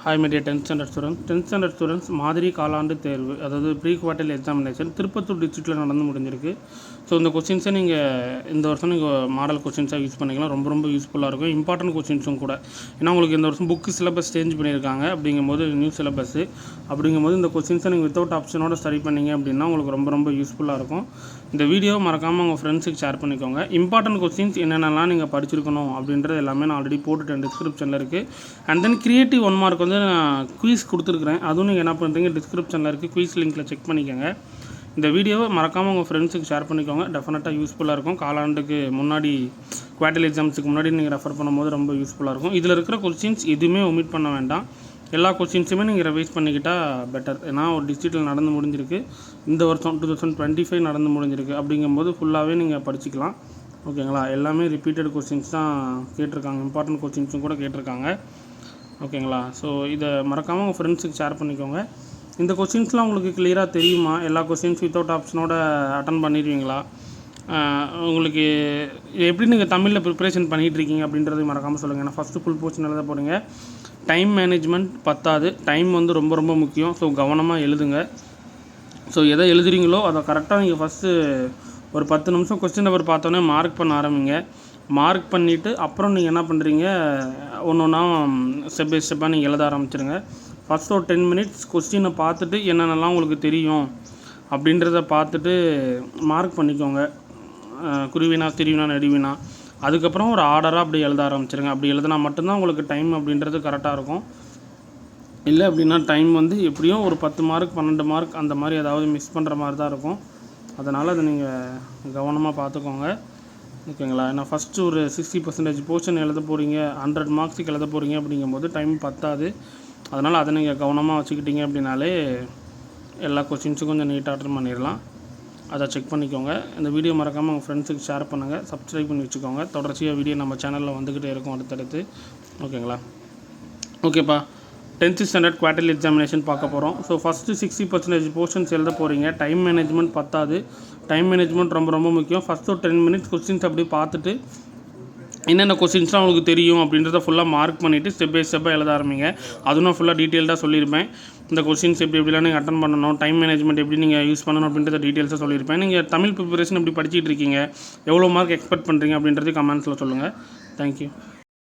Hi media 10th standard students 10th standard students மாதிரி காலாண்டு தேர்வு அதாவது ப்ரீ குவார்ட்டர்லி எக்ஸாமினேஷன் திருப்பத்தூர் டிஸ்ட்ரிக்ட்டில் நடந்து முடிஞ்சிருக்கு. ஸோ இந்த கொஸ்டின்ஸை நீங்கள் இந்த வருஷம் நீங்கள் மாடல் கொஸ்டின்ஸாக யூஸ் பண்ணிக்கலாம். ரொம்ப ரொம்ப யூஸ்ஃபுல்லாக இருக்கும். இம்பார்ட்டன்ட் கொஸ்டின்ஸும் கூட. ஏன்னா உங்களுக்கு இந்த வருஷம் புக்கு சிலபஸ் சேஞ்ச் பண்ணியிருக்காங்க. அப்படிங்கும்போது நியூ சிலபஸ்ஸு அப்படிங்கும்போது இந்த கொஸ்டின்ஸை நீங்கள் வித்தவுட் ஆப்ஷனோட ஸ்டடி பண்ணிங்க அப்படின்னா உங்களுக்கு ரொம்ப ரொம்ப யூஸ்ஃபுல்லாக இருக்கும். இந்த வீடியோவை மறக்காமல் உங்கள் ஃப்ரெண்ட்ஸுக்கு ஷேர் பண்ணிக்கோங்க. இம்பார்ட்டன்ட் கொஸ்டின்ஸ் என்னென்னலாம் நீங்கள் படிச்சிருக்கணும் அப்படின்றது எல்லாமே நான் ஆல்ரெடி போட்டுட்டேன், டிஸ்கிரிப்ஷனில் இருக்குது. அண்ட் தென் கிரியேட்டிவ் 1 மார்க் வந்து நான் குயிஸ் கொடுத்துருக்குறேன். அதுவும் நீங்கள் என்ன பண்ணுறீங்க, டிஸ்கிரிப்ஷனில் இருக்குது, குயிஸ் லிங்க்கில் செக் பண்ணிக்கோங்க. இந்த வீடியோவை மறக்காமல் உங்கள் ஃப்ரெண்ட்ஸுக்கு ஷேர் பண்ணிக்கோங்க. டெஃபினட்டாக யூஸ்ஃபுல்லாக இருக்கும். காலாண்டுக்கு முன்னாடி குவார்ட்டர்லி எக்ஸாம்ஸுக்கு முன்னாடி நீங்கள் ரெஃபர் பண்ணும்போது ரொம்ப யூஸ்ஃபுல்லாக இருக்கும். இதில் இருக்கிற கொஸ்டின்ஸ் எதுவுமே ஒமிட் பண்ண வேண்டாம். எல்லா கொஸ்டின்ஸுமே நீங்கள் ரிவைஸ் பண்ணிக்கிட்டால் பெட்டர். ஏன்னா ஒரு டிஸ்ட்ரிக்ட்டில் நடந்து முடிஞ்சிருக்கு. இந்த வருஷம் 2025 நடந்து முடிஞ்சிருக்கு. அப்படிங்கும்போது ஃபுல்லாகவே நீங்கள் படிச்சுக்கலாம். ஓகேங்களா? எல்லாமே ரிப்பீட்டட் கொஸ்டின்ஸ் தான் கேட்டிருக்காங்க. இம்பார்ட்டன்ட் கொஸ்டின்ஸும் கூட கேட்டிருக்காங்க. ஓகேங்களா? ஸோ இதை மறக்காமல் உங்கள் ஃப்ரெண்ட்ஸுக்கு ஷேர் பண்ணிக்கோங்க. இந்த கொஸ்டின்ஸ்லாம் உங்களுக்கு கிளியராக தெரியுமா? எல்லா கொஸ்டின்ஸ் வித்தவுட் ஆப்ஷனோட அட்டன் பண்ணிடுவீங்களா? உங்களுக்கு எப்படி நீங்கள் தமிழில் ப்ரிப்பரேஷன் பண்ணிகிட்ருக்கீங்க அப்படின்றது மறக்காமல் சொல்லுங்கள். ஏன்னா ஃபஸ்ட்டு ஃபுல் போர்ஷன் எழுத போகிறீங்க. டைம் மேனேஜ்மெண்ட் பத்தாது. டைம் வந்து ரொம்ப ரொம்ப முக்கியம். ஸோ கவனமாக எழுதுங்க. ஸோ எதை எழுதுறீங்களோ அதை கரெக்டாக நீங்கள் ஃபஸ்ட்டு ஒரு 10 நிமிஷம் கொஸ்டின் நம்பர் பார்த்தோன்னே மார்க் பண்ண ஆரம்பிங்க. மார்க் பண்ணிவிட்டு அப்புறம் நீங்கள் என்ன பண்ணுறீங்க, ஒன்று ஒன்றா ஸ்டெப் பை ஸ்டெப்பாக நீங்கள் எழுத ஆரம்பிச்சிருங்க. ஃபஸ்ட் ஒரு 10 மினிட்ஸ் கொஸ்டினை பார்த்துட்டு என்னென்னலாம் உங்களுக்கு தெரியும் அப்படின்றத பார்த்துட்டு மார்க் பண்ணிக்கோங்க. குருவினா, திருவினா, நெடுவினா. அதுக்கப்புறம் ஒரு ஆர்டராக அப்படி எழுத ஆரம்பிச்சிருங்க. அப்படி எழுதினா மட்டும்தான் உங்களுக்கு டைம் அப்படின்றது கரெக்டாக இருக்கும். இல்லை அப்படின்னா டைம் வந்து எப்படியும் ஒரு 10 மார்க் 12 மார்க் அந்த மாதிரி ஏதாவது மிஸ் பண்ணுற மாதிரி தான் இருக்கும். அதனால் அதை நீங்கள் கவனமாக பார்த்துக்கோங்க. ஓகேங்களா? ஏன்னா ஃபஸ்ட்டு ஒரு 60% போர்ஷன் எழுத போகிறீங்க, 100 மார்க்ஸுக்கு எழுத போகிறீங்க அப்படிங்கும்போது டைம் பத்தாது. அதனால் அதை நீங்கள் கவனமாக வச்சுக்கிட்டீங்க அப்படின்னாலே எல்லா கொஸ்டின்ஸும் கொஞ்சம் நீட்டாக அட்டன் பண்ணிடலாம். அதை செக் பண்ணிக்கோங்க. இந்த வீடியோ மறக்காமல் உங்கள் ஃப்ரெண்ட்ஸுக்கு ஷேர் பண்ணுங்கள். சப்ஸ்கிரைப் பண்ணி வச்சுக்கோங்க. தொடர்ச்சியாக வீடியோ நம்ம சேனலில் வந்துக்கிட்டே இருக்கும் அடுத்தடுத்து. ஓகேங்களா? ஓகேப்பா. 10th ஸ்டாண்டர்ட் குவார்ட்டர்லி எக்ஸாமினேஷன் பார்க்க போகிறோம். ஸோ ஃபஸ்ட்டு 60% போர்ஷன்ஸ் எழுத போகிறீங்க. டைம் மேனேஜ்மெண்ட் பத்தாது. டைம் மேனேஜ்மெண்ட் ரொம்ப ரொம்ப முக்கியம். ஃபஸ்ட்டு ஒரு 10 மினிட்ஸ் கொஸ்டின்ஸ் அப்படி பார்த்துட்டு என்னென்ன கொஸ்டின்ஸ்லாம் உங்களுக்கு தெரியும் அப்படின்றத ஃபுல்லாக மார்க் பண்ணிவிட்டு ஸ்டெப் பை ஸ்டெப்பாக எழுத ஆரம்பிங்க. அதுவும் நான் ஃபுல்லாக டீட்டெயில்டாக சொல்லியிருப்பேன். இந்த கொஸ்டின்ஸ் எப்படிலாம் நீங்கள் அட்டன் பண்ணணும், டைம் மேனேஜ்மெண்ட் எப்படி நீங்கள் யூஸ் பண்ணணும் அப்படின்றத டீட்டெயில்ஸாக சொல்லியிருப்பேன். நீங்கள் தமிழ் ப்ரிப்பரேஷன் எப்படி படிச்சுட்டு இருக்கீங்க, எவ்வளோ மார்க் எக்ஸ்பெக்ட் பண்ணுறீங்க அப்படின்றது கமெண்ட்ஸில் சொல்லுங்கள். தேங்க்யூ.